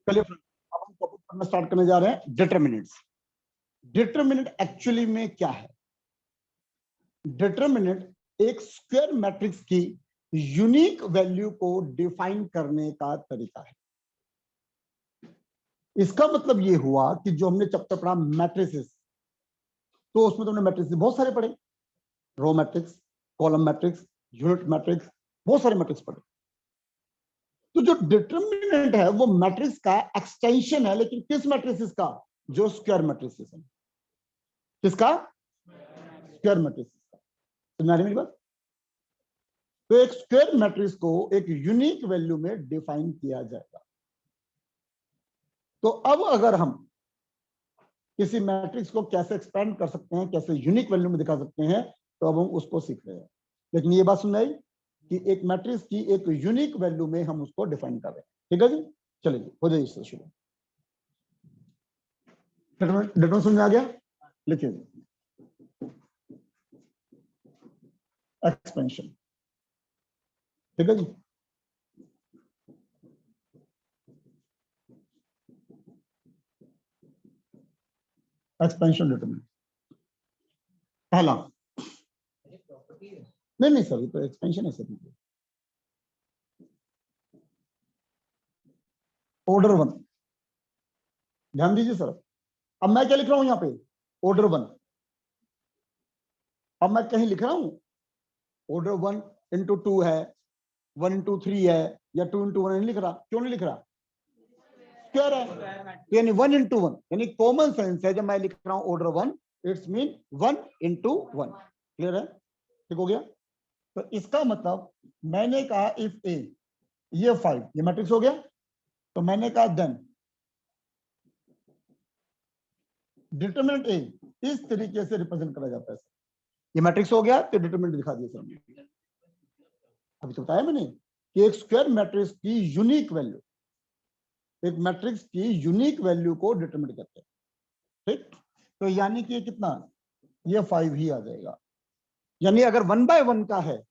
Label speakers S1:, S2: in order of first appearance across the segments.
S1: चलिए अब हम टॉपिक पढ़ना स्टार्ट करने जा रहे हैं, डिटरमिनेंट्स। डिटरमिनेंट एक्चुअली में क्या है? डिटरमिनेंट एक स्क्वायर मैट्रिक्स की यूनिक वैल्यू को डिफाइन करने का तरीका है। इसका मतलब ये हुआ कि जो हमने चैप्टर पढ़ा मैट्रिसेस, तो उसमें तुमने मैट्रिक्स बहुत सारे पढ़े, row matrix, column matrix, unit matrix, बहुत सारे मैट्रिक्स पढ़े। तो जो डिटरमिनेंट है वो मैट्रिक्स का एक्सटेंशन है, लेकिन किस मैट्रिक्स का? जो स्क्वायर मैट्रिक्स है। किसका? स्क्वायर मैट्रिक्स का। समझ मेरी बात? तो एक स्क्वायर मैट्रिक्स को एक यूनिक वैल्यू में डिफाइन किया जाएगा। तो अब अगर हम किसी मैट्रिक्स को कैसे एक्सपेंड कर सकते हैं, कैसे यूनिक वैल्यू में दिखा सकते हैं, तो अब हम उसको सीख रहे हैं। लेकिन ये बात सुन आई कि एक मैट्रिक्स की एक यूनिक वैल्यू में हम उसको डिफाइन कर रहे हैं। ठीक है जी, चलिए हो जाइए इससे शुरू। डिटरमिनेंट समझ में आ गया? लिखिए एक्सपेंशन। ठीक है जी, एक्सपेंशन डिटरमिनेंट पहला। नहीं सर, ये तो एक्सपेंशन है सर। ऑर्डर वन, ध्यान दीजिए सर। अब मैं क्या लिख रहा हूं यहां पे? Order one. अब मैं कहीं लिख रहा हूं ऑर्डर 1 into 2 है, 1 into 3 है, या 2 into 1 नहीं लिख रहा। क्यों नहीं लिख रहा? स्क्वायर है, यानी 1 into 1, यानी कॉमन सेंस है। जब मैं लिख रहा हूं order 1, it's mean 1 into 1। Clear है? ठीक हो गया? तो इसका मतलब मैंने कहा इफ ए, ये 5, ये मैट्रिक्स हो गया। तो मैंने कहा देन डिटरमिनेंट ए इस तरीके से रिप्रेजेंट करा जाता है। ये मैट्रिक्स हो गया, तो डिटरमिनेंट दिखा दिया सर। अभी तो बताया मैंने कि एक स्क्वायर मैट्रिक्स की यूनिक वैल्यू, एक मैट्रिक्स की यूनिक वैल्यू को डिटरमिनेट करते हैं। ठीक, तो यानी कि कितना? ये 5 ही आ जाएगा। यानी अगर 1/1 का है,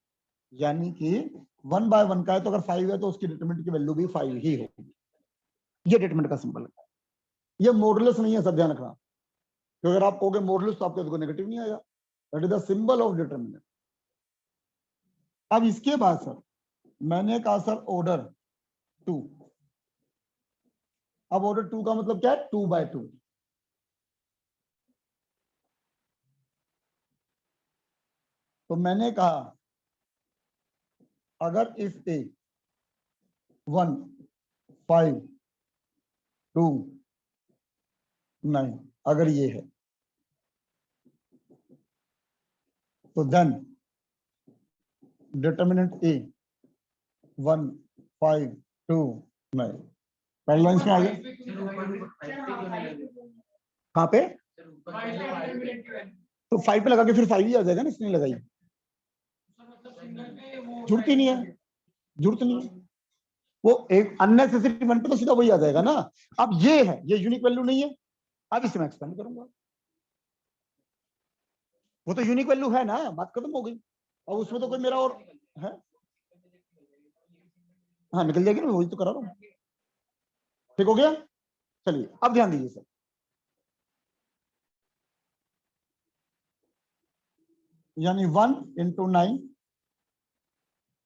S1: यानी कि 1/1 का है, तो अगर 5 है तो उसकी डिटरमिनेंट की वैल्यू भी 5 ही होगी। ये डिटरमिनेंट का सिंबल है। ये मॉडुलस नहीं है सर, ध्यान रखना। तो अगर आप कहोगे मॉडुलस तो आपको नेगेटिव नहीं आएगा। That is the symbol of determinant. अब इसके बाद सर मैंने कहा सर ऑर्डर 2। अब ऑर्डर 2 का मतलब क्या है? 2/2। तो मैंने कहा अगर इफ ए 1 5 2 9 अगर ये है, तो देन डिटरमिनेंट ए 1 5 2 9। पहले लाइन में आ गया। कहां पे? तो 5 पे लगा के फिर 5 ही आ जाएगा ना, इसने लगाई। जरूरत ही नहीं है, जरूरत नहीं है। वो एक अननेसेसरी वन पे तो सीधा वही आ जाएगा ना। अब ये है, ये यूनिक वैल्यू नहीं है। अब इसे मैं एक्सपेंड करूंगा। वो तो यूनिक वैल्यू है ना, बात खत्म हो गई। और उसमें तो कोई मेरा और है। हाँ निकल जाएगी ना, वही तो करा रहा हूं। ठीक हो गया? चलिए अब ध्यान दीजिए सर। यानी 1 into 9,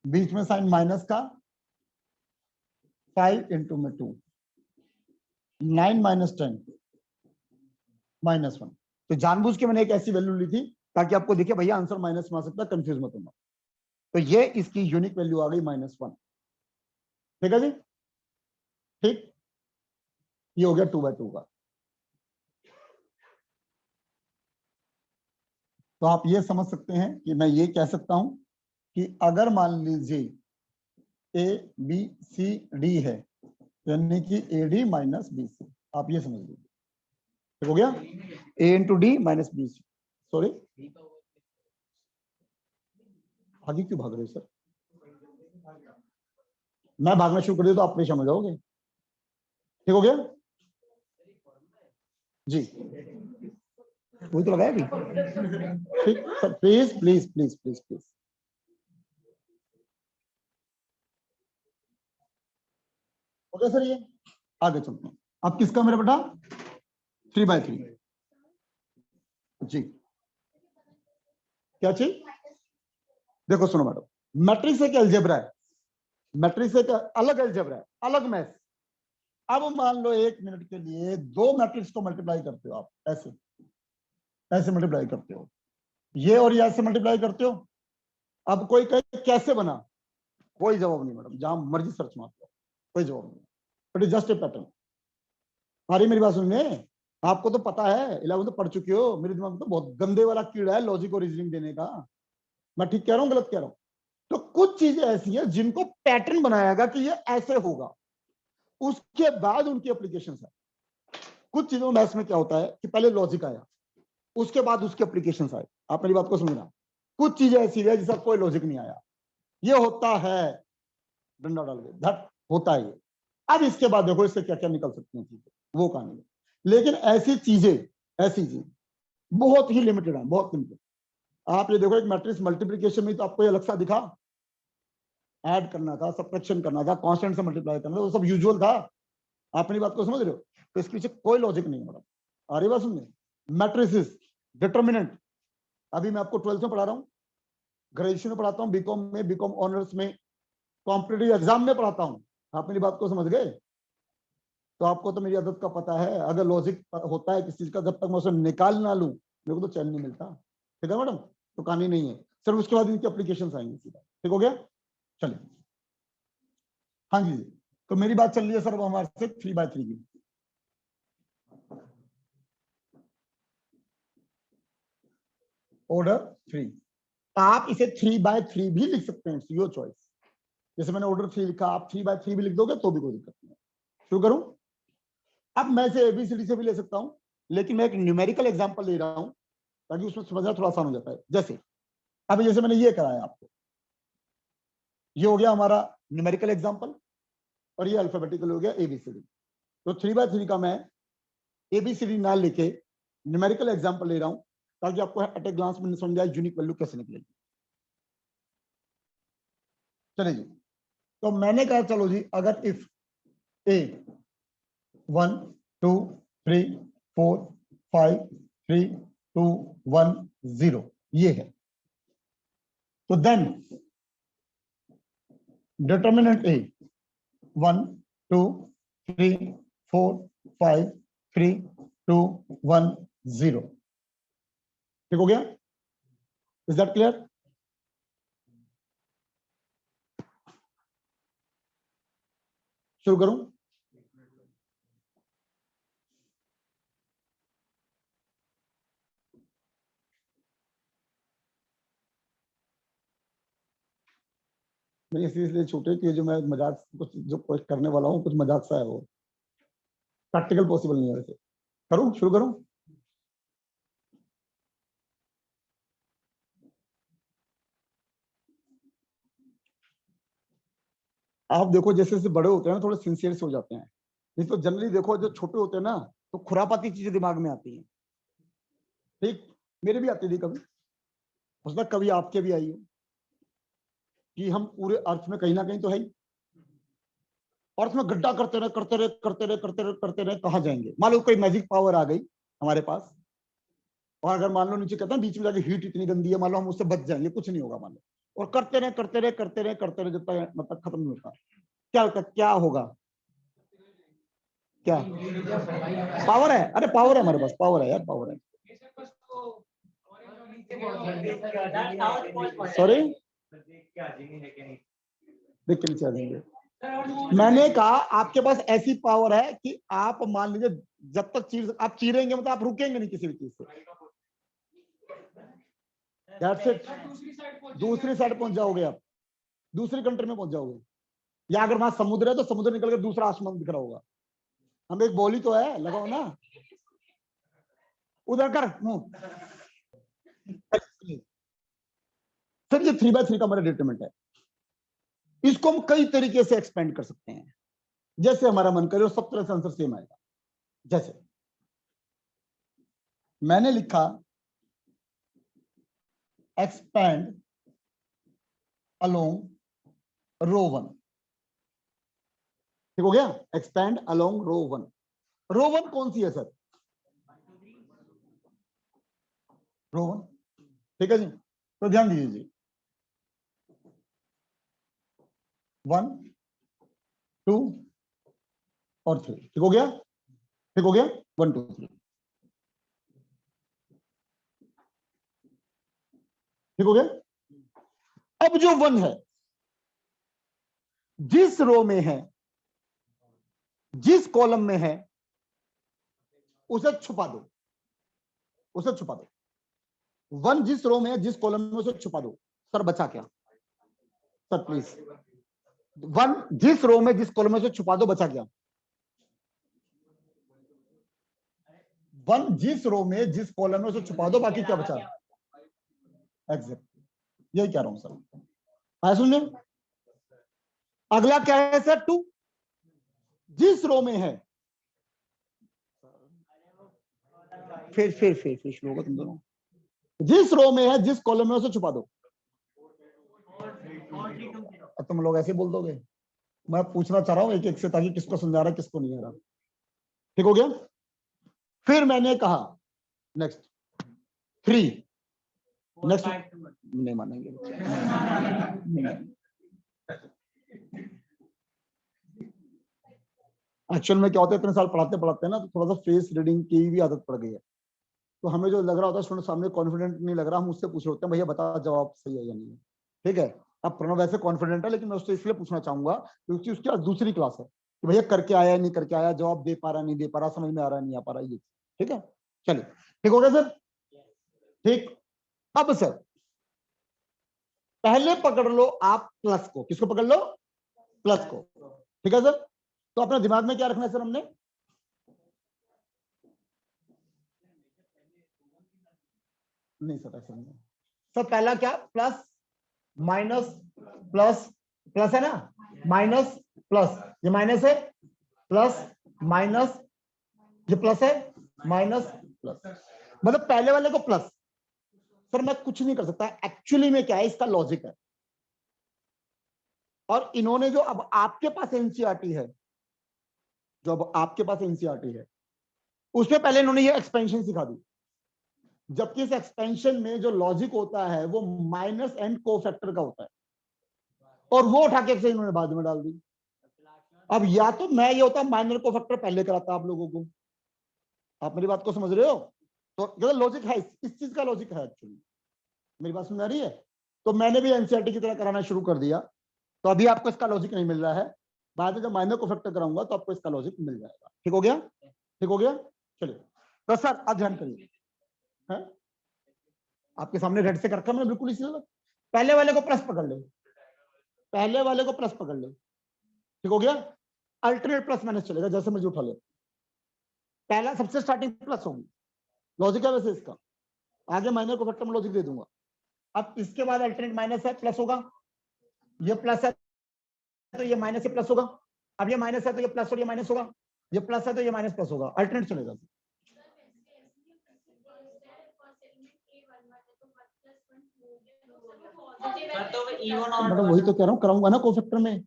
S1: बीच में साइन माइनस का, 5 into 2, 9 - 10 -1। तो जानबूझ के मैंने एक ऐसी वैल्यू ली थी ताकि आपको दिखे भैया आंसर माइनस में आ सकता है, कंफ्यूज मत होना। तो ये इसकी यूनिक वैल्यू आ गई -1। ठीक है जी? ठीक, ये हो गया 2/2 का। तो आप ये समझ सकते हैं कि मैं ये कह सकता हूं कि अगर मान लीजिए ए बी सी डी है, यानी कि A D minus B C, आप ये समझ लीजिए। ठीक हो गया? A into D minus B C. Sorry, आगे क्यों भाग रहे हो सर? मैं भागना शुरू कर दिया तो आप परेशान हो जाओगे। ठीक हो गया जी? वही तो लगाया अभी। ठीक sir, please please please please please. Okay sir, ये आगे चलते हैं। अब किसका मेरा बेटा 3/3 जी। क्या चीज? देखो सुनो मैडम, मैट्रिक्स एक अलजेब्रा है, मैट्रिक्स एक अलग अलजेब्रा है, अलग मैथ। अब मान लो 1 मिनट के लिए दो मैट्रिक्स को मल्टीप्लाई करते हो आप, ऐसे ऐसे मल्टीप्लाई करते हो, ये और ये ऐसे मल्टीप्लाई करते हो। अब कोई कहे कैसे बना, कोई जवाब नहीं मैडम, जहां मर्जी सर्च मार लो, कोई जवाब नहीं। It is just a pattern. अरे मेरी बात सुनिए, आपको तो पता है, 11 तो पढ़ चुके हो, मेरे दिमाग में तो बहुत गंदे वाला कीड़ा है लॉजिक और रीजनिंग देने का। मैं ठीक कह रहा हूँ गलत कह रहा हूँ? तो कुछ चीजें ऐसी हैं जिनको पैटर्न बनाएगा कि ये ऐसे होगा, उसके बाद उनकी एप्लीकेशन है। कुछ चीजों में मैथ्स में क्या होता है कि पहले लॉजिक आया, उसके बाद उसके एप्लीकेशन आए। आप मेरी बात को समझना। कुछ चीजें ऐसी है जिसका कोई लॉजिक नहीं आया, ये होता है, डंडा डाल के धट होता है ये। अब इसके बाद देखो इससे क्या क्या निकल सकती हैं चीजें, वो कहानी है। लेकिन ऐसी चीज बहुत ही लिमिटेड है, बहुत लिमिटेड। आप ये देखो, एक मैट्रिक्स मल्टीप्लिकेशन में तो आपको ये अलग सा दिखा, ऐड करना था, सब्ट्रैक्शन करना था, कांस्टेंट से मल्टीप्लाई करना था, वो सब यूजुअल था। आप अपनी बात को समझ रहे हो? तो इसके पीछे कोई लॉजिक नहीं है मैडम। आ रही बात सुनने? मैट्रिसेस, डिटर्मिनेंट, अभी मैं आपको 12th में पढ़ा रहा हूँ, ग्रेजुएशन में पढ़ाता हूँ, बीकॉम में, बीकॉम ऑनर्स में, कॉम्पिटेटिव एग्जाम में पढ़ाता हूँ। आप मेरी बात को समझ गए? तो आपको तो मेरी आदत का पता है, अगर लॉजिक होता है किसी चीज का, जब तक मैं उसे निकाल ना लूं मेरे को तो चैन नहीं मिलता। ठीक है मैडम? तो कहानी नहीं है सर, उसके बाद इनकी एप्लीकेशन आएंगे सीधा। ठीक हो गया? चलिए, हाँ जी। तो मेरी बात चल रही है सर वो हमारे से 3/3 की। ऑर्डर 3, आप इसे 3/3 भी लिख सकते हैं, योर चॉइस। जैसे मैंने ऑर्डर 3 लिखा, आप 3/3 भी लिख दोगे तो भी कोई दिक्कत नहीं है। शुरू करूं? अब मैं इसे एबीसीडी से भी ले सकता हूं, लेकिन मैं एक न्यूमेरिकल एग्जांपल ले रहा हूं ताकि उसमें समझना थोड़ा आसान हो जाता है। जैसे अब जैसे मैंने ये कराया आपको, ये हो गया हमारा न्यूमेरिकल एग्जांपल, और ये अल्फाबेटिकल हो गया एबीसीडी। तो 3/3 का मैं एबीसीडी ना लेके न्यूमेरिकल एग्जांपल ले रहा हूं ताकि आपको एट ए ग्लांस में समझ जाए यूनिक वैल्यू कैसे निकलेगी। चलिए जी, तो मैंने कहा चलो जी, अगर इफ ए 1 2 3 4 5 3 2 1 0 ये है, तो देन डिटर्मिनेंट ए 1 2 3 4 5 3 2 1 0। ठीक हो गया? Is that clear? शुरू करूं? नहीं इसलिए छूटे कि जो मैं मजाक कुछ जो करने वाला हूँ कुछ मजाक सा है, वो प्रैक्टिकल पॉसिबल नहीं है वैसे। करूं? शुरू करूं? आप देखो जैसे जैसे बड़े होते हैं ना थोड़े सिंसियर से हो जाते हैं, नहीं तो जनरली देखो जो छोटे होते हैं ना तो खुरापाती चीजें दिमाग में आती हैं। ठीक, मेरे भी आती थी कभी, हो सकता है कभी आपके भी आई हो, कि हम पूरे अर्थ में कहीं ना कहीं तो है ही, अर्थ में गड्ढा करते रहे करते रहे करते रहे करते रहे करते रहे, कहाँ जाएंगे? मान लो कोई मैजिक पावर आ गई हमारे पास, और अगर मान लो नीचे कहते हैं बीच में जाके हीट इतनी गंदी है, मान लो हम उससे बच जाएंगे, कुछ नहीं होगा मान लो, और करते रहे करते रहे करते रहे करते रहे जब तक मतलब खत्म नहीं होता, क्या होता, क्या होगा? क्या पावर है? अरे पावर है हमारे पास, पावर है यार, पावर है। सॉरी, देख के नीचे आ जाएंगे। मैंने कहा आपके पास ऐसी पावर है कि आप मान लीजिए जब तक चीर आप चीरेंगे मतलब आप रुकेंगे नहीं किसी भी चीज से। That's it. दूसरी साइड पहुंच जाओगे आप, दूसरी कंट्री में पहुंच जाओगे, या अगर वहां समुद्र है तो समुद्र निकल कर दूसरा आसमान दिख रहा होगा। हम एक बोली तो है, लगाओ ना उधर कर मुंह। सर ये 3/3 का हमारा डिटरमिनेंट है, इसको हम कई तरीके से एक्सपेंड कर सकते हैं, जैसे हमारा मन करे, और सब तरह से आंसर सेम आएगा। जैसे मैंने लिखा एक्सपेंड अलोंग रो 1, ठीक हो गया, एक्सपैंड अलोंग रो 1। रो 1 कौन सी है सर? रो 1, ठीक है जी। तो ध्यान दीजिए जी, 1 2 और 3, ठीक हो गया, ठीक हो गया, 1 2 3, ठीक हो गया। अब जो 1 है, जिस रो में है, जिस कॉलम में है, उसे छुपा दो, उसे छुपा दो। 1 जिस रो में है, जिस कॉलम में, उसे छुपा दो। सर बचा क्या? सर प्लीज, 1 जिस रो में, जिस कॉलम में, उसे छुपा दो, बचा क्या? 1 जिस रो में, जिस कॉलम में, उसे छुपा दो, बाकी क्या बचा? एग्जैक्ट, यही कह रहा हूं सर। आया सुनने? अगला क्या है सर? 2 जिस रो में है, फिर शुरू होगा तुम दोनों। जिस रो में है, जिस कॉलम में, उसे छुपा दो। अब तुम लोग ऐसे बोल दोगे, मैं पूछना चाह रहा हूं एक एक से, ताकि किसको समझा रहा है, किसको नहीं आ रहा। ठीक हो गया। फिर मैंने कहा नेक्स्ट 3, नेक्स्ट नहीं मानेंगे। एक्चुअल में क्या होता है, इतने साल पढ़ाते पढ़ाते ना, तो थोड़ा सा फेस रीडिंग की भी आदत पड़ गई है। तो हमें जो लग रहा होता है स्टूडेंट सामने कॉन्फिडेंट नहीं लग रहा, हम उससे पूछ रहे होते हैं, भैया बता जवाब सही है या नहीं है। ठीक है, अब प्रणव वैसे कॉन्फिडेंट है, लेकिन मैं उससे इसलिए पूछना चाहूंगा क्योंकि उसकी आज दूसरी क्लास है कि भैया करके आया नहीं करके आया, जवाब दे पा रहा नहीं दे पा रहा, समझ में आ रहा नहीं आ पा रहा, ये ठीक है। चलिए, ठीक हो गया सर? ठीक। अब सर पहले पकड़ लो आप प्लस को। किसको पकड़ लो? प्लस को। ठीक है सर। तो अपने दिमाग में क्या रखना है सर हमने? नहीं सर ऐसा नहीं है सर। पहला क्या? प्लस माइनस प्लस, प्लस है ना, माइनस प्लस, ये माइनस है, प्लस माइनस, ये प्लस है, माइनस प्लस, मतलब पहले वाले को प्लस। सर मैं कुछ नहीं कर सकता, एक्चुअली में क्या है, इसका लॉजिक है। और इन्होंने जो अब आपके पास एनसीईआरटी है, जो अब आपके पास एनसीईआरटी है, उसमें पहले इन्होंने ये एक्सपेंशन सिखा दी। जबकि इस एक्सपेंशन में जो लॉजिक होता है वो माइनस एंड कोफैक्टर का होता है, और वो उठा के इन्होंने बाद में डाल दी। अब या तो मैं ये होता माइनर कोफैक्टर पहले कराता आप लोगों को। आप मेरी बात को समझ रहे हो? तो लॉजिक है, इस चीज का लॉजिक है एक्चुअली। मेरी बात समझ आ रही है? तो मैंने भी एनसीईआरटी की तरह कराना शुरू कर दिया। तो अभी आपको इसका लॉजिक नहीं मिल रहा है, बाद में जब माइनर कोफैक्टर कराऊंगा तो आपको इसका लॉजिक मिल जाएगा। ठीक हो गया? ठीक हो गया। चलिए तो सर अब ध्यान करिए, आपके सामने रेड से कर रखा मैंने बिल्कुल इसी तरह। पहले वाले को प्लस पकड़ ले, पहले वाले को प्लस पकड़ ले, ठीक हो गया। अल्टरनेट प्लस माइनस चलेगा, जैसे मुझे उठा ले। पहला सबसे स्टार्टिंग प्लस होगी, लॉजिक है वैसे इसका। आगे माइनर को फैक्टर में लॉजिक दे दूंगा। अब इसके बाद अल्टरनेट माइनस है, प्लस होगा, ये प्लस है तो ये माइनस से प्लस होगा, अब ये माइनस है तो ये प्लस और ये माइनस होगा, ये प्लस है तो ये माइनस प्लस होगा, अल्टरनेट चलेगा। मतलब वही तो कह रहा हूँ, कराऊंगा ना कोफैक्टर में।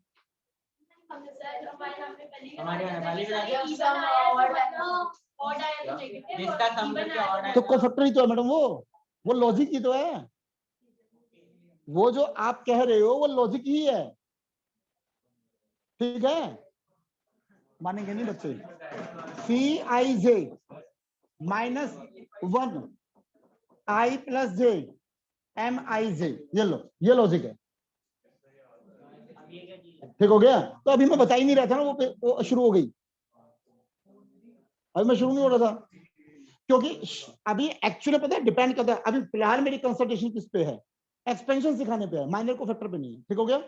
S1: तो कोफैक्टर ही तो है मैडम, वो लॉजिक ही तो है। वो जो आप कह रहे हो वो लॉजिक ही है, ठीक है। मानेंगे नहीं बच्चे। सी आई जे माइनस 1 आई प्लस जे एम आई जे, ये लो, ये लॉजिक है। ठीक हो गया। तो अभी मैं बता ही नहीं रहा था ना, वो शुरू हो गई। अभी मैं शुरू नहीं हो रहा था, क्योंकि अभी एक्चुअली पता है डिपेंड करता है। अभी फिलहाल मेरी कंसंट्रेशन किस पे है? एक्सपेंशन सिखाने पे है, माइनर को फैक्टर पे नहीं है। ठीक हो गया।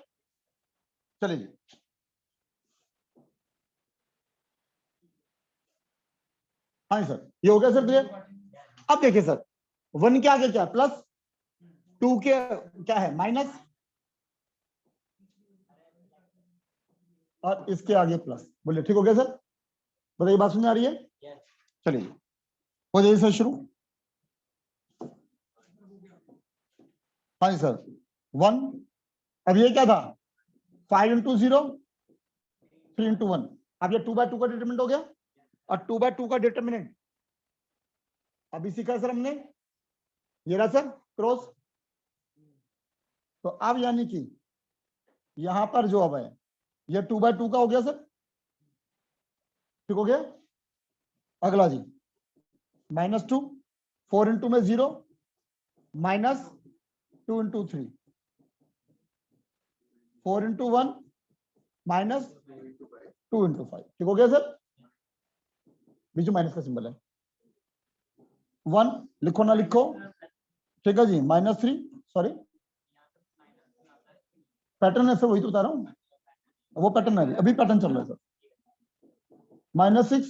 S1: चलिए हाँ सर, ये हो गया सर क्लियर। अब देखिए सर, 1 के आगे क्या है? प्लस, 2 के क्या है? माइनस, और इसके आगे प्लस। बोलिए ठीक हो गया सर? बताइए, बात सुनने आ रही है? चलिए हो जाइए सर शुरू। हाँ जी सर, 1। अब ये क्या था? 5 into 0 3 into 1। अब ये 2 by 2 का डिटरमिनेंट हो गया, और 2 by 2 का डिटरमिनेंट अभी सीखा है सर हमने, ये रहा सर क्रॉस। तो अब यानी कि यहां पर जो अब है ये 2 by 2 का हो गया सर, ठीक हो गया। अगला जी -2, 4 into में 0, -2 into 3, 4 into 1, -2 into 5, ठीक हो गया सर। बीच में माइनस का सिंबल है, 1 लिखो ना लिखो, ठीक है जी। -3, सॉरी पैटर्न है सर, वही तो बता रहा हूँ, वो पैटर्न है, अभी पैटर्न चल रहा है सर। -6,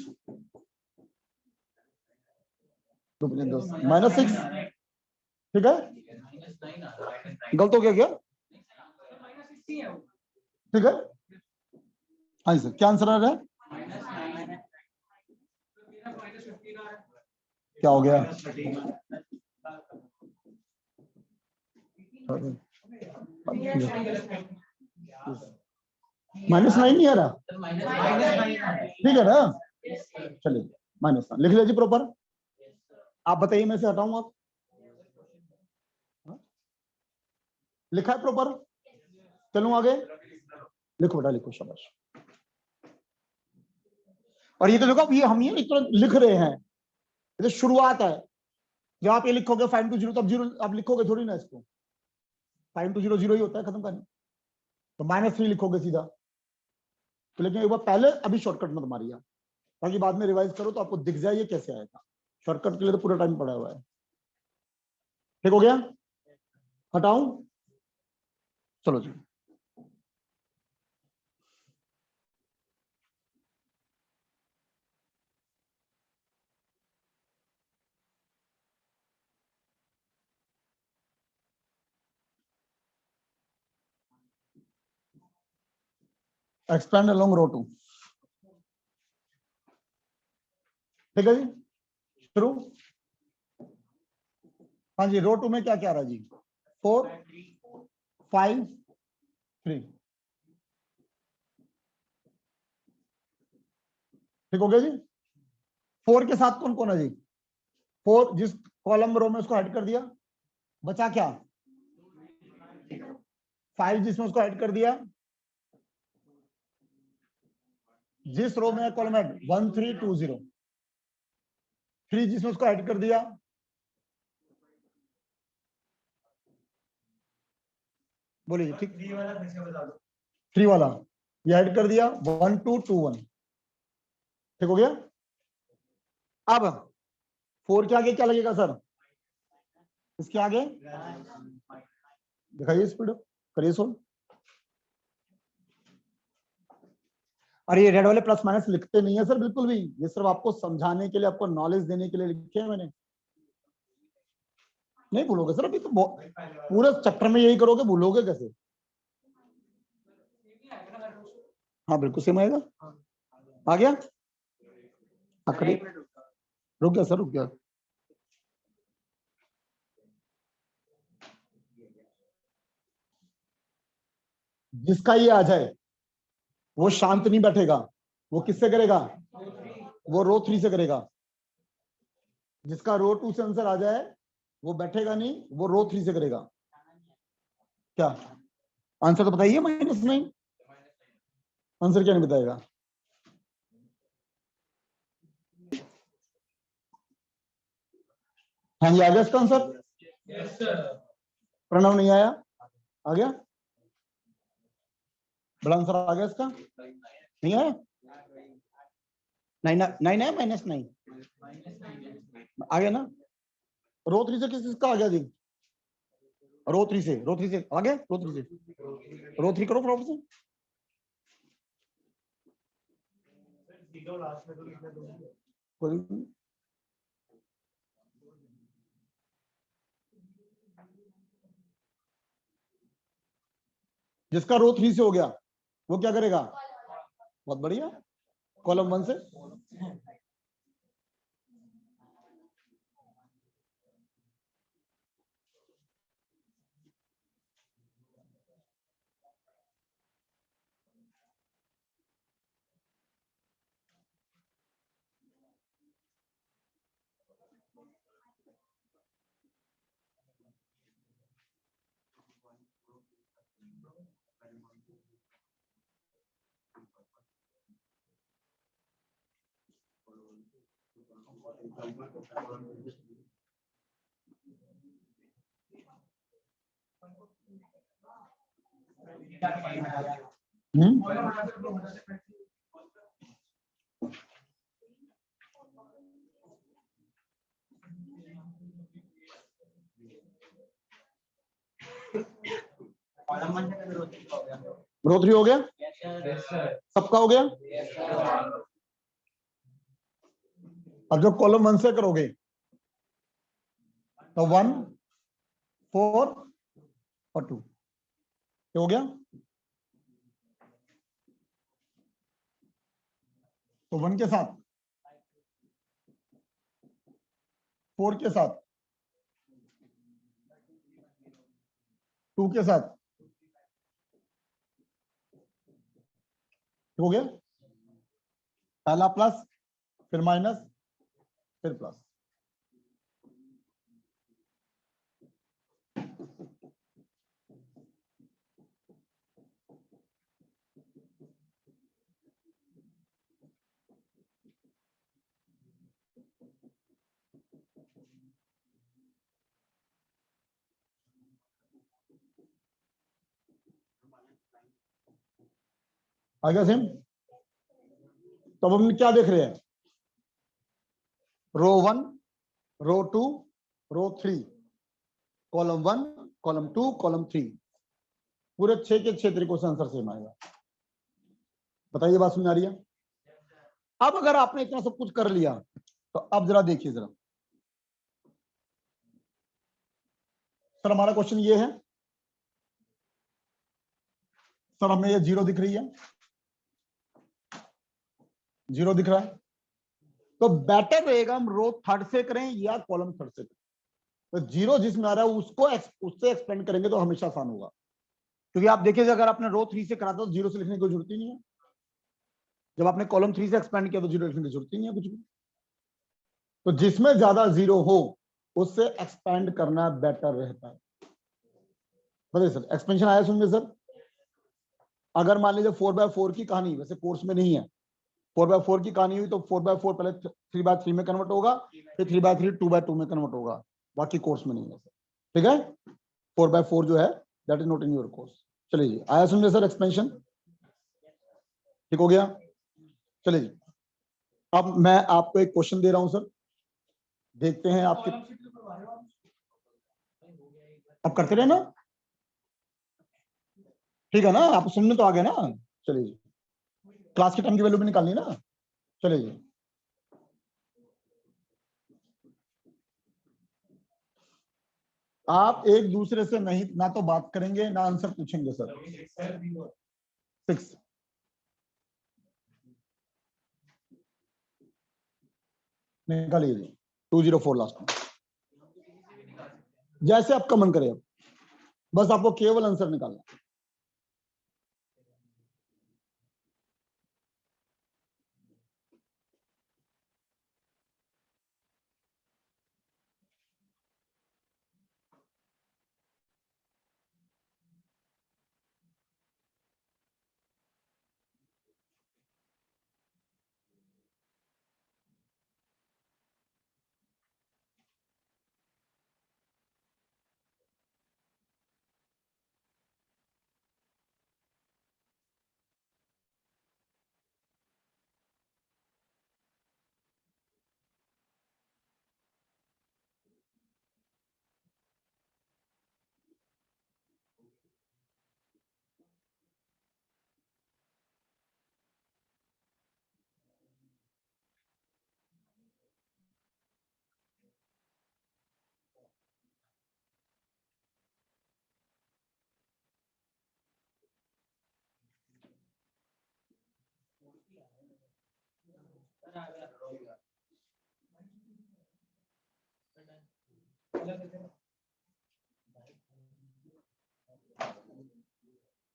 S1: -6, ठीक है। गलत हो गया क्या? ठीक है, हाँ जी सर, क्या आंसर आ रहा है? क्या हो गया? -9 नहीं आ रहा, ठीक है ना, चलिए -9 लिख लीजिए प्रॉपर। आप बताइए, मैं से हटाऊं आप? लिखा है प्रॉपर? चलूं आगे? लिखो बेटा लिखो, शाबाश। और ये तो देखो, ये हम ये लिख रहे हैं, ये तो शुरुआत है। जब आप ये लिखोगे 5 to 0, तब 0 आप लिखोगे थोड़ी ना इसको, 5 to 0 0 ही होता है, खत्म करने। तो -3 लिखोगे सीधा। तो लेकिन एक बार पहले अभी शॉर्टकट मत मारिए, ताकि बाद में रिवाइज करो तो आपको दिख जाए ये कैसे आएगा। शॉर्टकट के लिए तो पूरा टाइम पड़ा हुआ है। ठीक हो गया? हटाऊं? चलो जी। एक्सपेंड अलोंग रो 2, ठीक है जी, शुरू। हाँ जी, रो 2 में क्या क्या रहा जी? 4, 5, 3, ठीक हो गया जी। 4 के साथ कौन कौन है जी? 4 जिस कॉलम रो में उसको ऐड कर दिया, बचा क्या? 5 जिसमें उसको ऐड कर दिया, जिस रो में कॉलम ऐड 1 3 2 0, 3 जिसमें उसको ऐड कर दिया, बोलिए ठीक। 3 वाला ये ऐड कर दिया, 1 2 2 1, ठीक हो गया। अब 4 के आगे क्या लगेगा सर? इसके आगे दिखाइए स्पीड, करिए सोल्व। और ये रेड वाले प्लस माइनस लिखते नहीं है सर बिल्कुल भी, ये सिर्फ आपको समझाने के लिए, आपको नॉलेज देने के लिए लिखे हैं मैंने। नहीं भूलोगे सर, अभी तो पूरे चैप्टर में यही करोगे, भूलोगे कैसे? हाँ बिल्कुल सेम आएगा। आ गया? आखिरी रुक गया सर, रुक गया। जिसका ये आ जाए वो शांत नहीं बैठेगा, वो किससे करेगा? वो रो 3 से करेगा। जिसका रो 2 से आंसर आ जाए वो बैठेगा नहीं, वो रो 3 से करेगा। क्या आंसर तो बताइए? -9। आंसर क्या नहीं बताएगा? हाँ जी, आ गया इसका आंसर? प्रणव नहीं आया? आ गया? बड़ा आंसर आ गया इसका? नहीं आया? 9 है, -9 आ गया ना? रो 3 से किसका आ गया जी? रो 3 से, रो 3 से आ गया, रो 3 से, रो 3 करो प्रॉपर से। जिसका रो 3 से हो गया वो क्या करेगा? बहुत बढ़िया, कॉलम 1 से। रो 3 हो गया, सबका हो गया। अब जो कॉलम 1 से करोगे तो 1, 4 और 2 हो गया। तो 1 के साथ, 4 के साथ, 2 के साथ हो गया। पहला प्लस, फिर माइनस, फिर प्लस। आ गया सेम। तो अब हम क्या देख रहे हैं, रो 1, रो 2, रो 3, कॉलम 1, कॉलम 2, कॉलम 3, पूरे 6 के 6 तरीकों से आंसर सेम आएगा। बताइए बात समझ आ रही है। अब अगर आपने इतना सब कुछ कर लिया तो अब जरा देखिए जरा, सर हमारा क्वेश्चन ये है, सर हमें ये 0 दिख रही है, 0 दिख रहा है, तो बेटर रहेगा हम रो 3 से करें या कॉलम 3 से करें। तो 0 जिसमें आ रहा है उसको उससे एक्सपेंड करेंगे तो हमेशा आसान होगा, क्योंकि आप देखिए अगर आपने रो 3 से करा तो 0 से लिखने की कोई जरूरत ही नहीं है। जब आपने कॉलम 3 से एक्सपेंड किया तो 0 लिखने की जरूरत ही नहीं है कुछ भी। तो जिसमें ज्यादा 0 हो उससे एक्सपेंड करना बेटर रहता है। बताइए सर, एक्सपेंशन आया सुनिए सर। अगर मान लीजिए 4/4 की कहानी, वैसे कोर्स में नहीं है, 4/4 की कहानी हुई तो 4/4 पहले 3/3 में कन्वर्ट होगा, फिर 3/3 2/2 में कन्वर्ट होगा, बाकी कोर्स में नहीं है सर। ठीक है, 4/4 जो है that is not in your course. चलिए जी, आया सुनिए सर एक्सपेंशन, ठीक हो गया। चलिए जी, अब मैं आपको एक क्वेश्चन दे रहा हूं सर, देखते हैं आपके, अब करते रहे ना, ठीक है ना, आप सुनने तो आ गए ना। चलिए जी, क्लास के टाइम की वैल्यू भी निकालनी ना। चलिए जी, आप एक दूसरे से नहीं ना तो बात करेंगे ना आंसर पूछेंगे सर। 6 निकालिए जी, 204 लास्ट में, जैसे आपका मन करे, बस आपको केवल आंसर निकालना।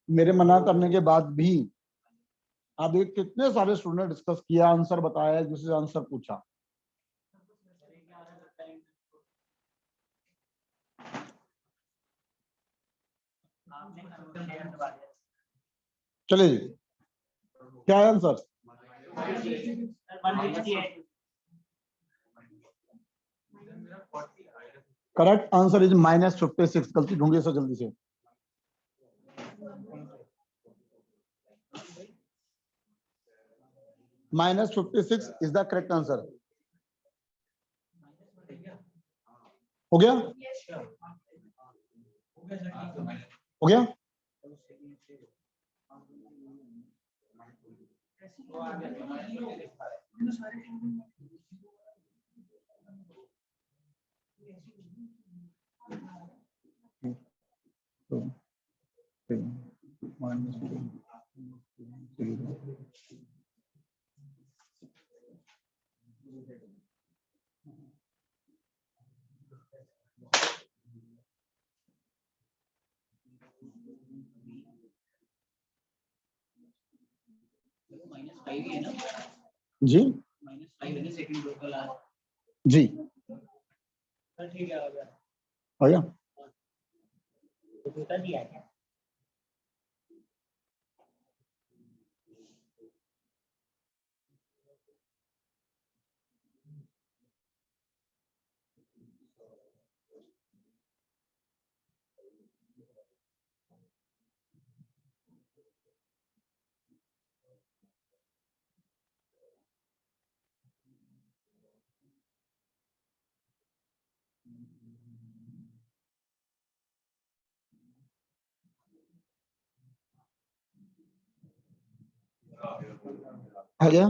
S1: मेरे मना करने के बाद भी आप ये कितने सारे स्टूडेंट डिस्कस किया, आंसर बताया, दूसरे आंसर पूछा। चलिए जी, क्या है आंसर? Correct answer is -56। गलती ढूंढिए सर जल्दी से। -56 इज द करेक्ट आंसर। हो गया? हो गया? जी जी हो गया। आ गया?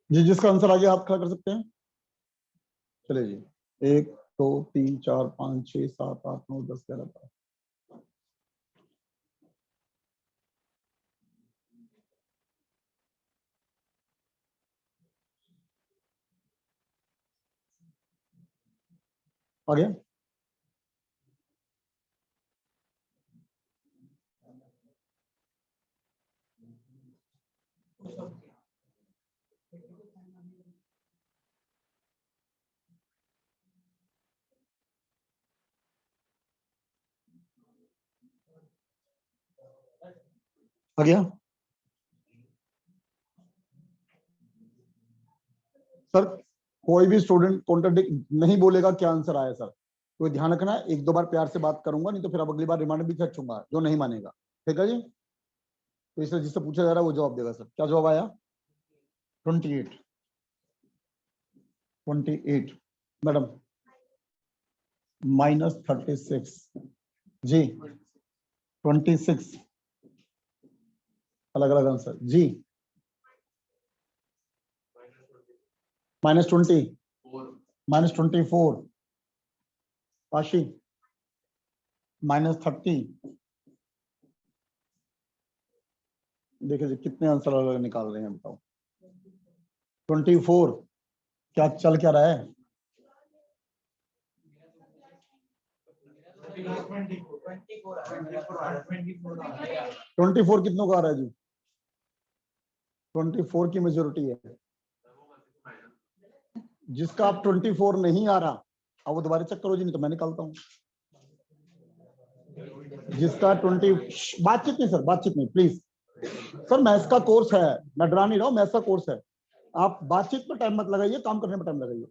S1: जी, जिसका आंसर आ गया आप खड़ा कर सकते हैं। चलिए जी, 1 2 3 4 5 6 7 8 9 10 11 12। आ गया? आ गया? सर कोई भी स्टूडेंट कॉन्ट्रडिक्ट नहीं बोलेगा क्या आंसर आया सर। तो ध्यान रखना, एक दो बार प्यार से बात करूंगा, नहीं तो फिर अब अगली बार रिमांड भी खर्चूंगा जो नहीं मानेगा। ठीक है जी? तो इसलिए जिससे पूछा जा रहा है वो जवाब देगा सर। क्या जवाब आया? 28। 28 मैडम। -36 जी। 26 अलग अलग आंसर जी। -20 -24 पाशी -30। देखिए जी कितने आंसर अलग निकाल रहे हैं बताओ। 24 क्या चल क्या रहा है? 24 कितनों का आ रहा है जी? 24 की मेजोरिटी है। जिसका आप 24 नहीं आ रहा अब वो दोबारा चेक करो जी, नहीं तो मैं निकालता हूँ। जिसका 20 बातचीत नहीं सर, बातचीत नहीं प्लीज सर। मैथ्स का कोर्स है, मैं डरा नहीं रहा हूँ, मैथ्स का कोर्स है। आप बातचीत में टाइम मत लगाइए, काम करने में टाइम लगाइए।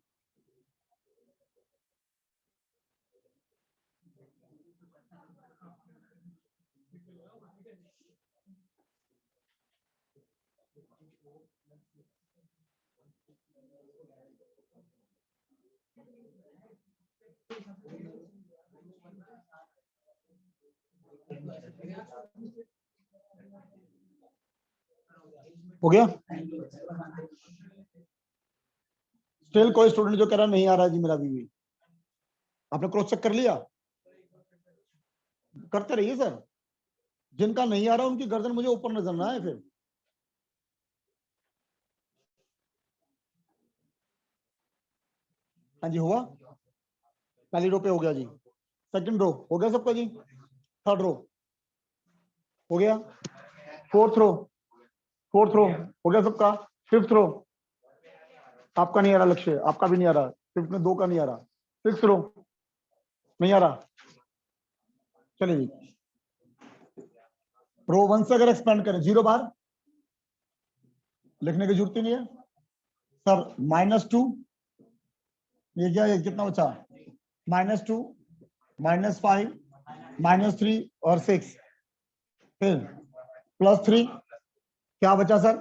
S1: हो गया? स्टिल कोई स्टूडेंट जो कह रहा नहीं आ रहा है जी मेरा भी। आपने क्रॉस चेक कर लिया? करते रहिए सर। जिनका नहीं आ रहा उनकी गर्दन मुझे ऊपर नजर ना आए फिर। हाँ जी हुआ? पहली रो पे हो गया जी। सेकंड रो हो गया सबका जी। थर्ड रो हो गया। फोर्थ रो, फोर्थ रो हो गया सबका। फिफ्थ रो आपका नहीं आ रहा, लक्ष्य आपका भी नहीं आ रहा। फिफ्थ में 2 का नहीं आ रहा, सिक्स रो नहीं आ रहा। चलिए जी, रो 1 से अगर एक्सपेंड करें 0 बार लिखने की जरूरत ही नहीं है सर। -2, ये क्या, ये कितना बचा, -2, -5, -3 और 6, फिर +3, क्या बचा सर,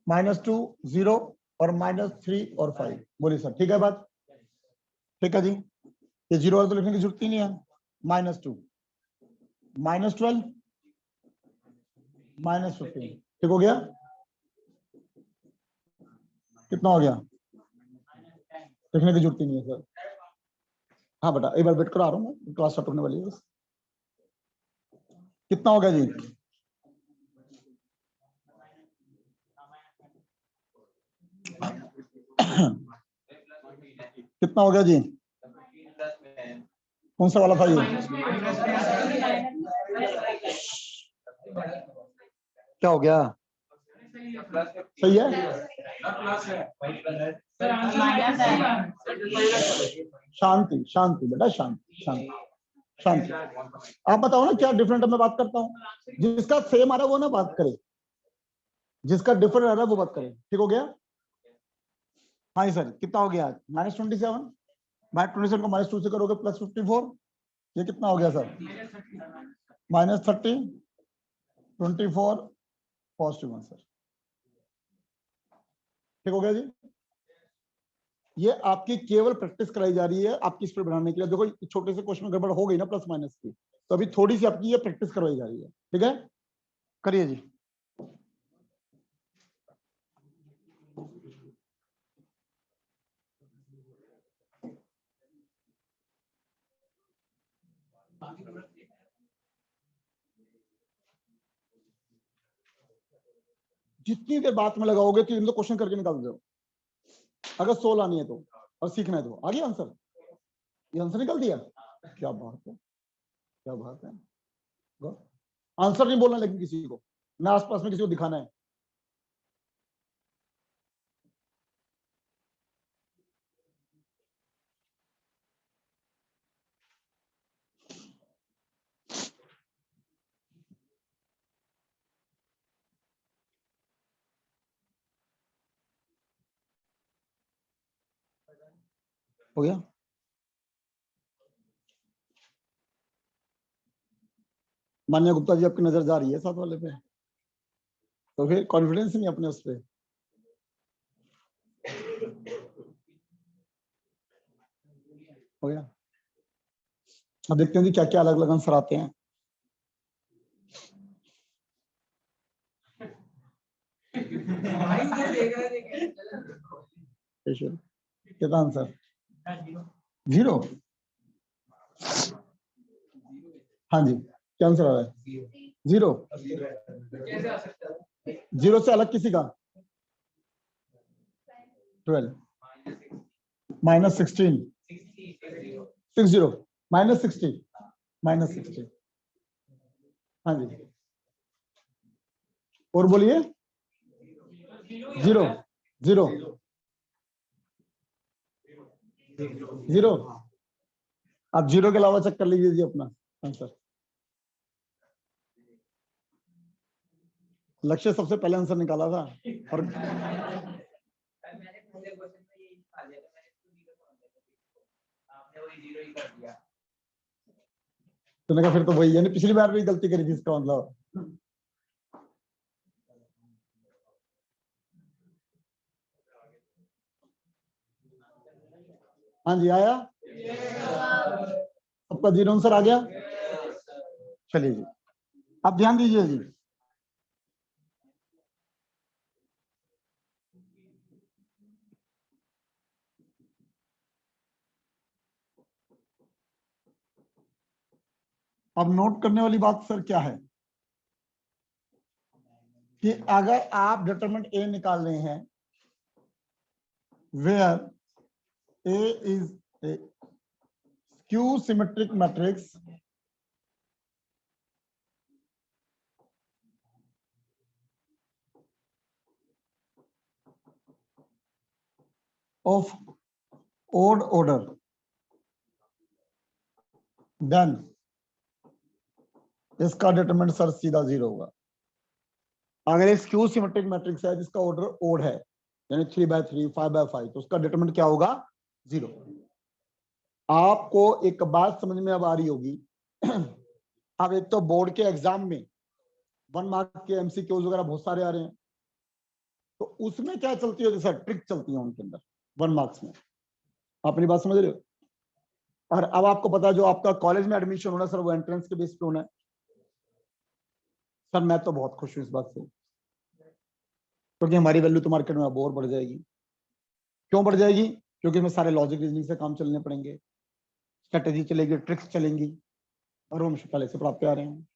S1: -2, 0 और -3 और 5। बोलिए सर, ठीक है बात, ठीक है जी। ये 0 और तो लिखने की जरूरत ही नहीं है। -2, -12, -15, ठीक हो गया, कितना हो गया, लिखने की जरूरत ही नहीं है सर। हाँ बेटा, एक बार वेट करो, आ रहा हूँ मैं, क्लास स्टार्ट होने वाली है बस। कितना हो गया जी, कितना हो गया जी, कौन सा वाला था ये, क्या हो गया, सही है, शांति शांति बेटा, शांति शांति शांति। आप बताओ ना क्या डिफरेंट है, मैं बात करता हूँ। जिसका सेम आ रहा है वो ना बात करे, जिसका डिफरेंट आ रहा है वो बात करे, ठीक हो गया। हाँ जी सर, कितना हो गया, -27, -27 को -2 से करोगे +54, ये कितना हो गया सर, -30, 24, +1 सर, ठीक हो गया जी। ये आपकी केवल प्रैक्टिस कराई जा रही है आपकी स्पीड बढ़ाने के लिए। देखो छोटे से क्वेश्चन में गड़बड़ हो गई ना प्लस माइनस की, तो अभी थोड़ी सी आपकी ये प्रैक्टिस करवाई जा रही है, ठीक है, करिए जी। जितनी देर बात में लगाओगे तो इन दो क्वेश्चन करके निकाल दो, अगर 100 लानी है तो, और सीखना है तो। आ गया आंसर, ये आंसर निकाल दिया, क्या बात है, क्या बात है। आंसर नहीं बोलना लेकिन किसी को, ना आसपास में किसी को दिखाना है। हो गया, मान्य गुप्ता जी आपकी नजर जा रही है साथ वाले पे, तो फिर कॉन्फिडेंस नहीं अपने उस पर। हो गया, अब देखते हैं जी क्या क्या अलग अलग आंसर आते हैं। कितना आंसर, 0। हाँ जी, क्या आंसर आ रहा है, 0। 0 से अलग किसी का, 12, -16, 60, -60, -60। हाँ जी, और बोलिए, 0, 0, 0। आप 0 के अलावा चेक कर लीजिए जी अपना आंसर। लक्ष्य सबसे पहले आंसर निकाला था, और तुमने कहा फिर तो वही, यानी पिछली बार भी गलती करी थी इसका मतलब। हाँ जी, आया सबका 0 आंसर आ गया। चलिए जी, आप ध्यान दीजिए जी, अब नोट करने वाली बात सर क्या है कि अगर आप डिटरमिनेंट ए निकाल रहे हैं where A is a skew symmetric matrix of odd order, then इसका डिटरमिनेंट सर सीधा 0 होगा। अगर एक स्क्यू सिमेट्रिक मैट्रिक्स है जिसका ऑर्डर ओड है, यानी 3/3, 5/5, तो उसका डिटरमिनेंट क्या होगा? 0। आपको एक बात समझ में अब आ रही होगी। अब एक तो बोर्ड के एग्जाम में 1 मार्क के एमसीक्यूज वगैरह बहुत सारे आ रहे हैं, तो उसमें क्या चलती है सर? ट्रिक चलती है उनके अंदर 1 मार्क्स में। अपनी बात समझ रहे हो? और अब आपको पता है जो आपका कॉलेज में एडमिशन होना सर, वो एंट्रेंस के बेस पे होना है। सर मैं तो बहुत खुश हूं इस बात से, क्योंकि हमारी वैल्यू तो मार्केट में अब और बढ़ जाएगी। क्यों बढ़ जाएगी? क्योंकि हमें सारे लॉजिक रीजनिंग से काम चलने पड़ेंगे, स्ट्रेटेजी चलेगी, ट्रिक्स चलेंगी, और हम पहले से पढ़ाते आ रहे हैं।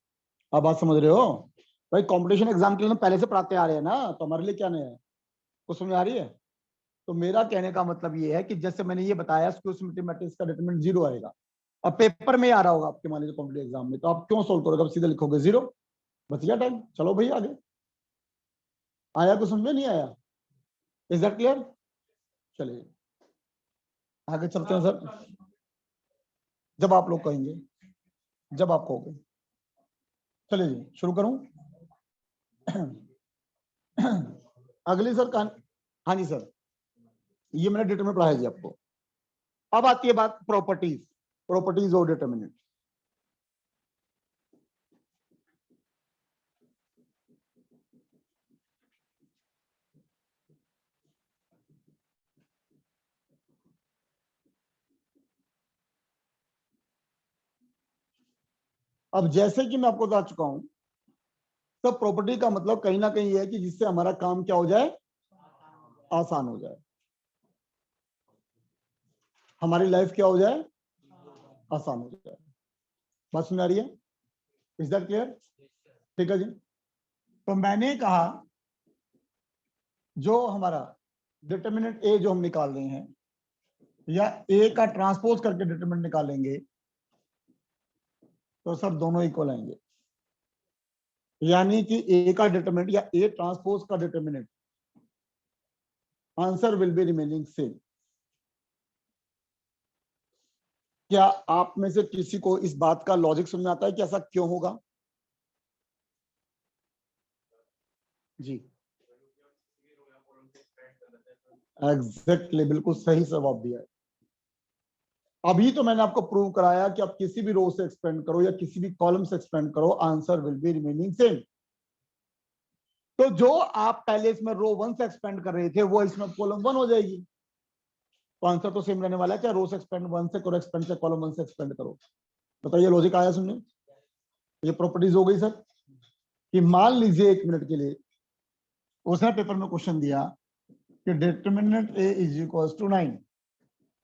S1: आप बात समझ रहे हो भाई? कंपटीशन एग्जाम के लिए हम पहले से पढ़ाते आ रहे हैं ना, तो हमारे लिए क्या नया है? कुछ समझ आ रही है? तो मेरा कहने का मतलब ये है कि जैसे मैंने ये बताया स्क्यू सिमेट्रिक मैट्रिक्स का डिटरमिनेंट 0 आएगा। अब पेपर में आ रहा होगा आपके, मान लीजिए कॉम्पिटेटिव एग्जाम में, तो आप क्यों सोल्व करोगे? अब सीधे लिखोगे 0, बच गया टाइम, चलो भाई आगे। आया कुछ समझ में? नहीं आया? Is that clear? चलिए आगे चलते हैं सर। जब आप लोग कहेंगे, जब आप कहोगे। चलिए जी शुरू करूं। अगली सर कहानी। हाँ जी सर, ये मैंने डिटरमिनेंट पढ़ाया जी आपको। अब आती है बात प्रॉपर्टीज, प्रॉपर्टीज ऑफ डिटरमिनेंट। अब जैसे कि मैं आपको बता चुका हूं, तो प्रॉपर्टी का मतलब कहीं ना कहीं ये है कि जिससे हमारा काम क्या हो जाए? आसान हो जाए, हमारी लाइफ क्या हो जाए? आसान हो जाए। बात सुन आ रही है? Is that clear? ठीक है जी। तो मैंने कहा जो हमारा डिटरमिनेंट ए जो हम निकाल रहे हैं, या ए का ट्रांसपोज करके डिटरमिनेंट निकालेंगे, तो सर दोनों इक्वल आएंगे। यानी कि ए का डिटरमिनेंट या ए ट्रांसपोज का determinant, answer will be remaining same. क्या आप में से किसी को इस बात का लॉजिक समझ में आता है कि ऐसा क्यों होगा? जी एग्जैक्टली, बिल्कुल सही जवाब दिया है। अभी तो मैंने आपको प्रूव कराया कि आप किसी भी रो से एक्सपेंड करो या किसी भी कॉलम से एक्सपेंड करो, answer will be remaining same. तो जो आप पहले इसमें रो 1 से एक्सपेंड कर रहे थे, वो इसमें कॉलम 1 हो जाएगी, तो आंसर तो सेम रहने वाला है। क्या रो से एक्सपेंड 1 से करो, एक्सपेंड से कॉलम 1 से एक्सपेंड करो? बताइए, लॉजिक आया सुनने? ये प्रॉपर्टीज हो गई सर। कि मान लीजिए 1 मिनट के लिए उसने पेपर में क्वेश्चन दिया कि determinant A is equal to 9।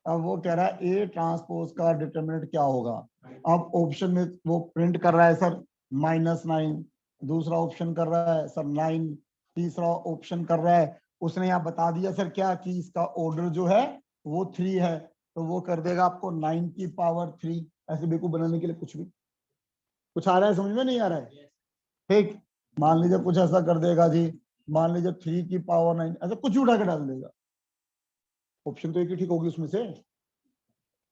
S1: अब वो कह रहा है ए ट्रांसपोज का डिटरमिनेंट क्या होगा? अब ऑप्शन में वो प्रिंट कर रहा है सर -9, दूसरा ऑप्शन कर रहा है सर 9, तीसरा ऑप्शन कर रहा है, उसने यहाँ बता दिया सर क्या कि इसका ऑर्डर जो है वो 3 है, तो वो कर देगा आपको 9 की पावर 3। ऐसे बेवकूफ बनाने के लिए कुछ भी, कुछ आ रहा है समझ में? नहीं आ रहा है? ठीक। मान लीजिए कुछ ऐसा कर देगा जी, मान लीजिए 3 की पावर 9, ऐसा कुछ भी उठा के डाल देगा, ऑप्शन तो एक ही ठीक होगी उसमें से।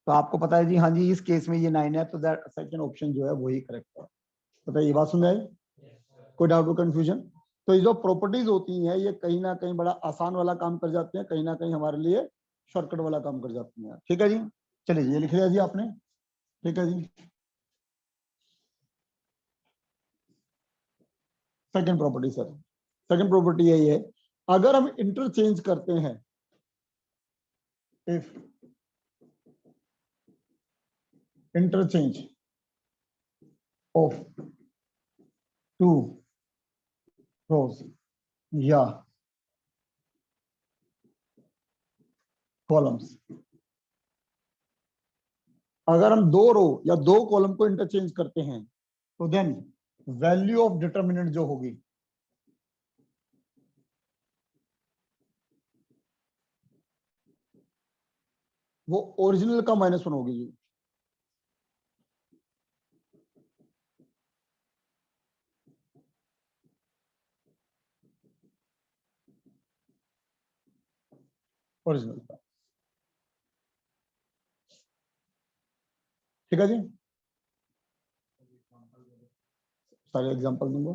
S1: तो आपको पता है जी, हाँ जी इस केस में ये 9 है, तो दैट सेकंड ऑप्शन जो है वही करेक्ट है। बताइए, ये बात समझ आई? कोई डाउट और कंफ्यूजन? तो ये जो प्रॉपर्टीज होती हैं, ये कहीं ना कहीं बड़ा आसान वाला काम कर जाते हैं, कहीं ना कहीं हमारे लिए शॉर्टकट वाला काम कर जाती हैं। ठीक है जी, चलिए ये लिख लिया जी आपने। ठीक है जी। Second property sir, second property यही है, अगर हम इंटरचेंज करते हैं, if interchange of two rows या कॉलम्स, अगर हम दो रो या दो कॉलम को इंटरचेंज करते हैं, तो देन वैल्यू ऑफ डिटरमिनेंट जो होगी वो ओरिजिनल का -1 होगी जी। ओरिजिनल का। ठीक है जी, सारे एग्जांपल दूंगा।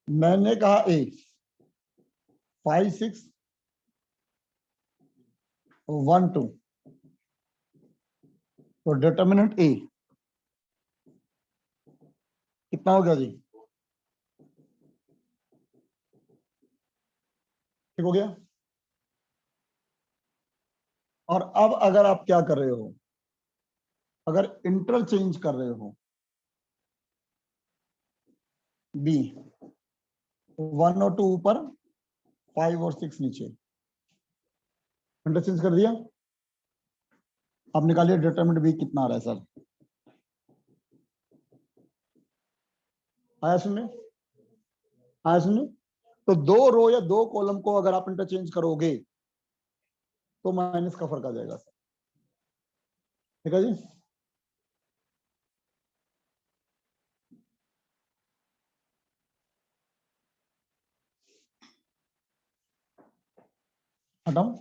S1: मैंने कहा ए 5 6 1 2, तो डिटर्मिनेंट ए कितना हो गया जी? ठीक हो गया। और अब अगर आप क्या कर रहे हो, अगर इंटरचेंज कर रहे हो बी 1 और 2 ऊपर 5 और 6 नीचे, इंटरचेंज कर दिया, अब निकालिए डिटरमिनेंट बी कितना आ रहा है सर। आया सुनने, आया सुनने। तो 2 रो या 2 कॉलम को अगर आप इंटरचेंज करोगे तो माइनस का फर्क आ जाएगा सर। ठीक है जी। हटाओ।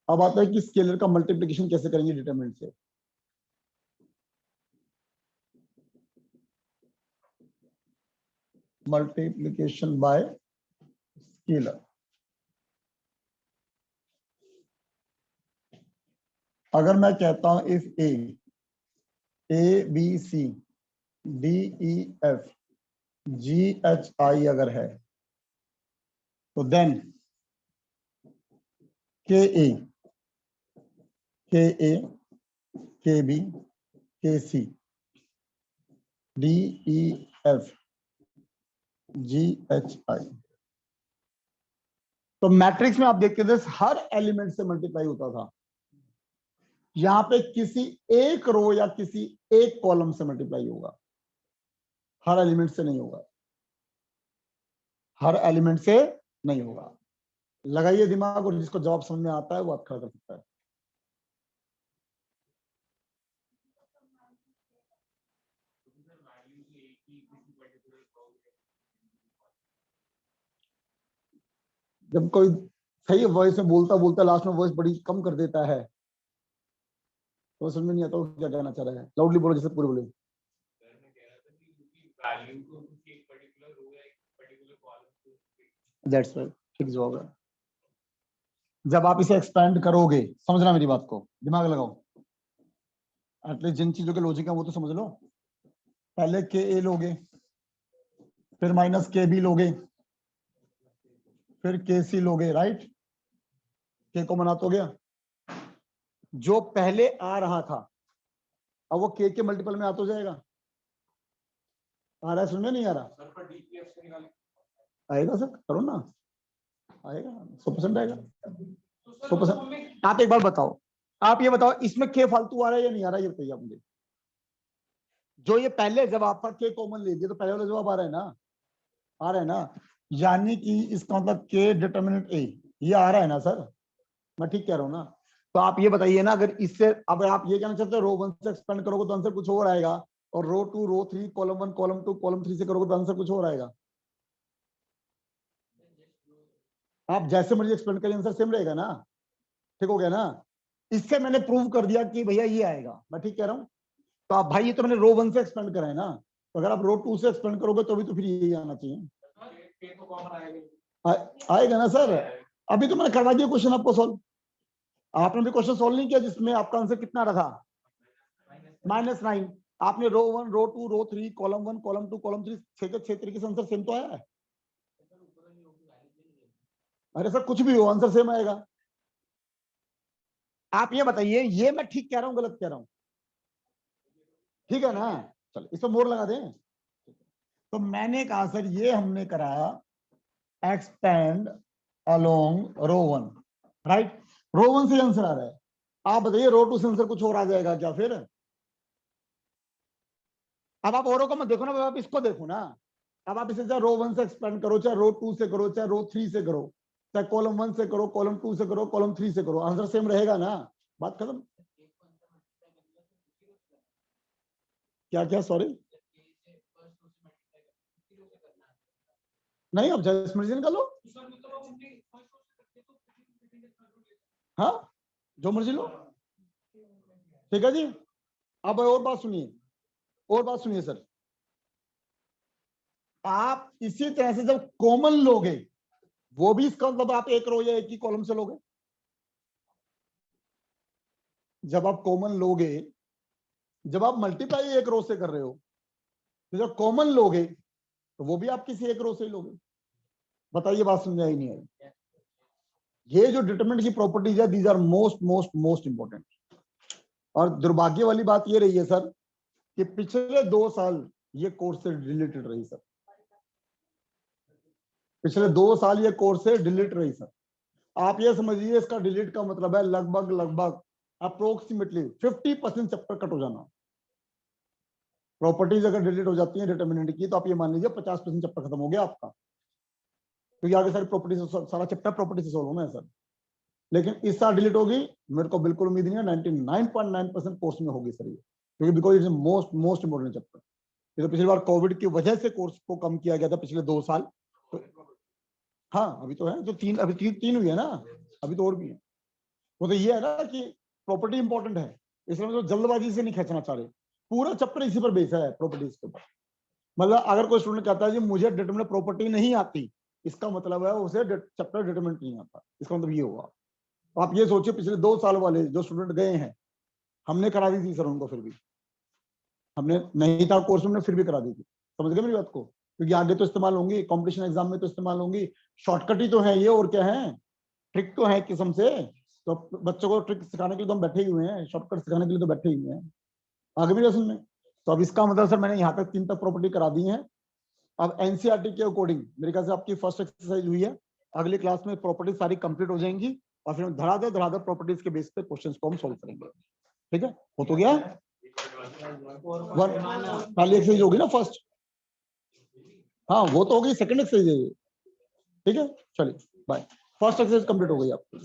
S1: अब आता है कि स्केलर का मल्टीप्लिकेशन कैसे करेंगे डिटरमिनेंट से। Multiplication by scalar. अगर मैं कहता हूं if A B C D E F G H I अगर है तो then K A K B K C D E F G H I. तो मैट्रिक्स में आप देखते थे हर एलिमेंट से मल्टीप्लाई होता था, यहां पे किसी एक रो या किसी एक कॉलम से मल्टीप्लाई होगा, हर एलिमेंट से नहीं होगा, हर एलिमेंट से नहीं होगा। लगाइए दिमाग और जिसको जवाब समझ में आता है वो आप खड़ा कर सकता है। जब कोई सही वॉइस में बोलता बोलता लास्ट में वॉइस बड़ी कम कर देता है तो समझ में नहीं आता वो क्या कहना चाह रहा है। लाउडली बोलो, जैसे पूरे बोले। दैट्स राइट, ठीक जवाब है। जब आप इसे एक्सपेंड करोगे, समझना मेरी बात को, दिमाग लगाओ, एटलीस्ट जिन चीजों के लॉजिक है वो तो समझ लो। पहले के ए लोगे, फिर माइनस के बी लोगे, फिर के सी लोगे, राइट। के को मना तो गया, जो पहले आ रहा था अब वो के मल्टीपल में आ तो जाएगा। आ रहा है, सुनने नहीं आ रहा? आएगा सर, करो ना, आएगा 100% आएगा, 100%। आप एक बार बताओ, आप ये बताओ इसमें के फालतू आ रहा है या नहीं आ रहा, ये बताइए आप मुझे। जो ये पहले जब आपका के कॉमन ले लिया तो पहले वाला जवाब आ रहा है ना, आ रहा है ना। यानी कि इसका मतलब के डिटर्मिनेंट ए ये आ रहा है ना सर, मैं ठीक कह रहा हूँ ना। तो आप ये बताइए ना, अगर इससे अब आप ये कहना चाहते हो रो 1 से एक्सपेंड करोगे तो आंसर कुछ और आएगा, और रो 2 रो 3 कॉलम 1 कॉलम 2 कॉलम 3 से करोगे तो आंसर कुछ और आएगा। आप जैसे मर्जी एक्सपेंड करिए आंसर सेम रहेगा ना। ठीक हो गया ना। इससे मैंने प्रूव कर दिया कि भैया ये आएगा, मैं ठीक कह रहा हूँ। तो आप भाई ये तो मैंने रो 1 से एक्सपेंड करा है ना, तो अगर आप रो 2 से एक्सपेंड करोगे तो भी तो फिर यही आना चाहिए। आएगा ना सर। अभी तो मैंने करवा दिया क्वेश्चन आपको सॉल्व। आपने भी क्वेश्चन सॉल्व नहीं किया जिसमें आपका आंसर कितना रहा, -9। आपने रो 1 रो 2 रो 3 कॉलम 1 कॉलम 2 कॉलम 3 छह तरीके से आंसर सेम तो आया है। अरे सर कुछ भी हो आंसर सेम आएगा। आप ये बताइए ये मैं ठीक कह रहा हूँ गलत कह रहा हूँ? ठीक है ना। चलो इस पर मोड़ लगा दें। तो मैंने कहा सर ये हमने कराया एक्सपेंड अलोंग रो 1, राइट। रो 1 से आंसर आ रहा है, आप बताइए रो 2 से आंसर कुछ और आ जाएगा क्या फिर? अब आप औरों को मत देखो ना, अब आप इसको देखो ना। अब आप इसे चाहे रो 1 से एक्सपेंड करो, चाहे रो 2 से करो, चाहे रो 3 से करो, चाहे कॉलम 1 से करो, कॉलम 2 से करो, कॉलम 3 से करो, आंसर सेम रहेगा ना। बात खत्म। क्या क्या, सॉरी। नहीं, अब जैसे मर्जी निकाल लो। हाँ, जो मर्जी लो, ठीक है जी। अब और बात सुनिए, और बात सुनिए सर, आप इसी तरह से जब कॉमन लोगे, वो भी इसका मतलब आप एक रो या एक ही कॉलम से लोगे। जब आप कॉमन लोगे, जब आप मल्टीप्लाई एक रो से कर रहे हो, तो जब कॉमन लोगे तो वो भी आप किसी एक रो से ही लोगे। बताइए, बात समझ आई नहीं आई? ये जो डिटरमिनेंट की प्रॉपर्टीज है, these are most most most important. और दुर्भाग्य वाली बात ये रही है सर कि पिछले 2 साल ये कोर्स से डिलीटेड रही सर, पिछले 2 साल ये कोर्स से डिलीट रही सर। आप ये समझिए, इसका डिलीट का मतलब है लगभग लगभग अप्रोक्सीमेटली 50% चैप्टर कट हो जाना। प्रॉपर्टीज अगर डिलीट हो जाती है डिटरमिनेंट की, तो आप ये मान लीजिए 50% चैप्टर खत्म हो गया आपका, क्योंकि आगे सारी प्रॉपर्टी सारा चैप्टर प्रॉपर्टी से सोल्व होना है सर। लेकिन इस साल डिलीट होगी, मेरे को बिल्कुल उम्मीद नहीं है, 99.9% कोर्स में होगी सर ये, क्योंकि because it's most most important chapter. ये तो पिछली बार कोविड की वजह से कोर्स को कम किया गया था पिछले 2 साल। तो हाँ, अभी तो है, तो 3 अभी 3 हुई है ना, अभी तो और भी है। वो तो ये है ना कि प्रॉपर्टी इंपॉर्टेंट है, इसलिए तो जल्दबाजी से नहीं खींचना चाह रहे। पूरा चैप्टर इसी पर बेस है, प्रॉपर्टीज के ऊपर। मतलब अगर कोई स्टूडेंट कहता है जी मुझे डिटरमिनेंट प्रॉपर्टी नहीं आती, इसका मतलब है उसे चैप्टर डिटरमिनेंट नहीं आता, इसका मतलब ये होगा। तो आप ये सोचिए, पिछले 2 साल वाले जो स्टूडेंट गए हैं, हमने करा दी थी सर उनको, फिर भी हमने नहीं था कोर्स में, फिर भी करा दी थी। समझ गए मेरी बात को? क्योंकि आगे तो इस्तेमाल होंगी, कंपटीशन एग्जाम में तो इस्तेमाल होंगी। शॉर्टकट ही तो है ये, और क्या है, ट्रिक तो है किस्म से। तो बच्चों को ट्रिक सिखाने के लिए तो हम बैठे ही हुए हैं, शॉर्टकट सिखाने के लिए तो बैठे ही हुए हैं। आगे भी सुनने। तो अब इसका मतलब सर मैंने यहाँ तक 3 तक प्रॉपर्टी करा दी है। अब एनसीईआरटी के अकॉर्डिंग मेरे ख्याल से आपकी फर्स्ट एक्सरसाइज हुई है, अगली क्लास में प्रॉपर्टी सारी कंप्लीट हो जाएंगी, और फिर हम धड़ाधड़ प्रॉपर्टीज के बेस पे क्वेश्चंस को हम सॉल्व करेंगे। ठीक है, हो तो गया। पहली एक्सरसाइज होगी ना फर्स्ट, हाँ वो तो होगी, सेकंड एक्सरसाइज है ये। ठीक है, चलिए बाय। फर्स्ट एक्सरसाइज कंप्लीट हो गई आपकी।